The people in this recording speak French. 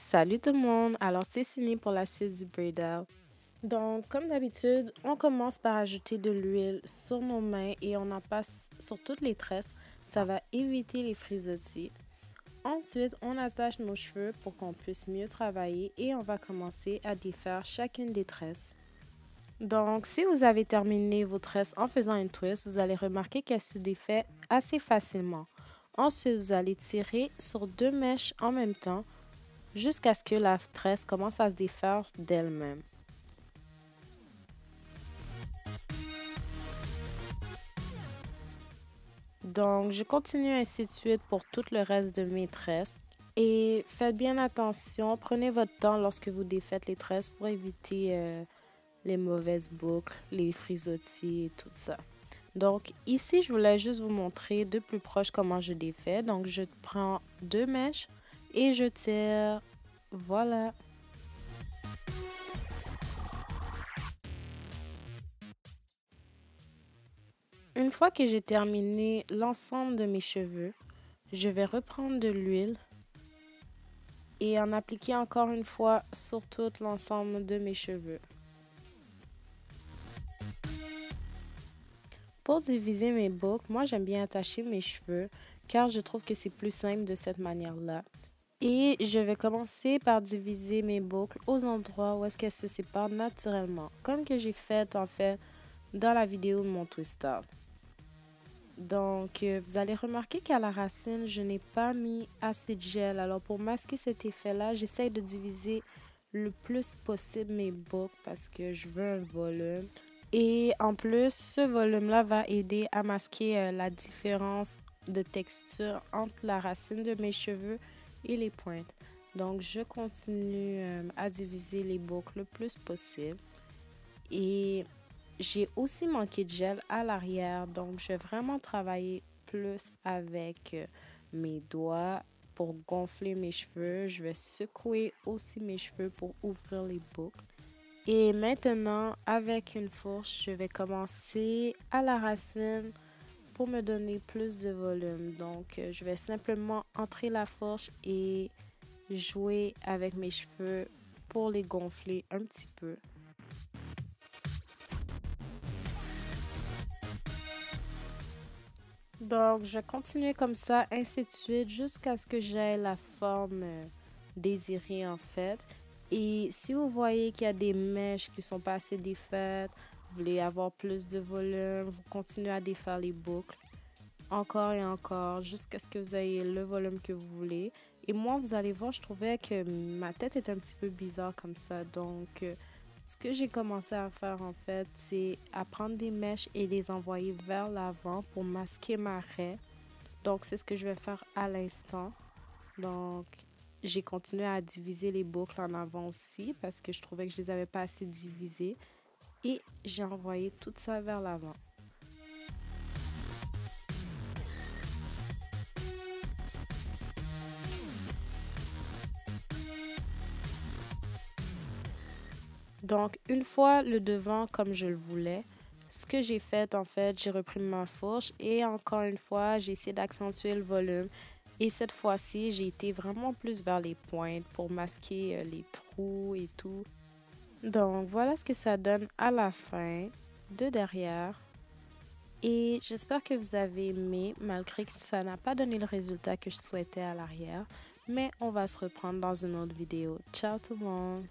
Salut tout le monde, alors c'est Cindy pour la suite du braid out. Donc comme d'habitude, on commence par ajouter de l'huile sur nos mains et on en passe sur toutes les tresses. Ça va éviter les frisottis. Ensuite, on attache nos cheveux pour qu'on puisse mieux travailler et on va commencer à défaire chacune des tresses. Donc si vous avez terminé vos tresses en faisant une twist, vous allez remarquer qu'elle se défait assez facilement. Ensuite, vous allez tirer sur deux mèches en même temps jusqu'à ce que la tresse commence à se défaire d'elle-même. Donc, je continue ainsi de suite pour tout le reste de mes tresses. Et faites bien attention, prenez votre temps lorsque vous défaites les tresses pour éviter les mauvaises boucles, les frisottis et tout ça. Donc, ici, je voulais juste vous montrer de plus proche comment je défais. Donc, je prends deux mèches et je tire. Voilà. Une fois que j'ai terminé l'ensemble de mes cheveux, je vais reprendre de l'huile et en appliquer encore une fois sur tout l'ensemble de mes cheveux. Pour diviser mes boucles, moi j'aime bien attacher mes cheveux car je trouve que c'est plus simple de cette manière-là. Et je vais commencer par diviser mes boucles aux endroits où est-ce qu'elles se séparent naturellement, comme que j'ai fait en fait dans la vidéo de mon twist out. Donc, vous allez remarquer qu'à la racine, je n'ai pas mis assez de gel. Alors, pour masquer cet effet-là, j'essaye de diviser le plus possible mes boucles parce que je veux un volume. Et en plus, ce volume-là va aider à masquer la différence de texture entre la racine de mes cheveux et les pointes. Donc, je continue à diviser les boucles le plus possible. Et j'ai aussi manqué de gel à l'arrière, donc je vais vraiment travailler plus avec mes doigts pour gonfler mes cheveux. Je vais secouer aussi mes cheveux pour ouvrir les boucles. Et maintenant, avec une fourche, je vais commencer à la racine pour me donner plus de volume. Donc, je vais simplement entrer la fourche et jouer avec mes cheveux pour les gonfler un petit peu. Donc, je vais continuer comme ça, ainsi de suite, jusqu'à ce que j'aie la forme désirée en fait. Et si vous voyez qu'il y a des mèches qui sont pas assez défaites, vous voulez avoir plus de volume, vous continuez à défaire les boucles, encore et encore, jusqu'à ce que vous ayez le volume que vous voulez. Et moi, vous allez voir, je trouvais que ma tête est un petit peu bizarre comme ça, donc ce que j'ai commencé à faire en fait, c'est à prendre des mèches et les envoyer vers l'avant pour masquer ma raie. Donc c'est ce que je vais faire à l'instant. Donc j'ai continué à diviser les boucles en avant aussi parce que je trouvais que je les avais pas assez divisées. Et j'ai envoyé tout ça vers l'avant. Donc, une fois le devant comme je le voulais, ce que j'ai fait, en fait, j'ai repris ma fourche et encore une fois, j'ai essayé d'accentuer le volume. Et cette fois-ci, j'ai été vraiment plus vers les pointes pour masquer les trous et tout. Donc, voilà ce que ça donne à la fin de derrière. Et j'espère que vous avez aimé, malgré que ça n'a pas donné le résultat que je souhaitais à l'arrière. Mais on va se reprendre dans une autre vidéo. Ciao tout le monde!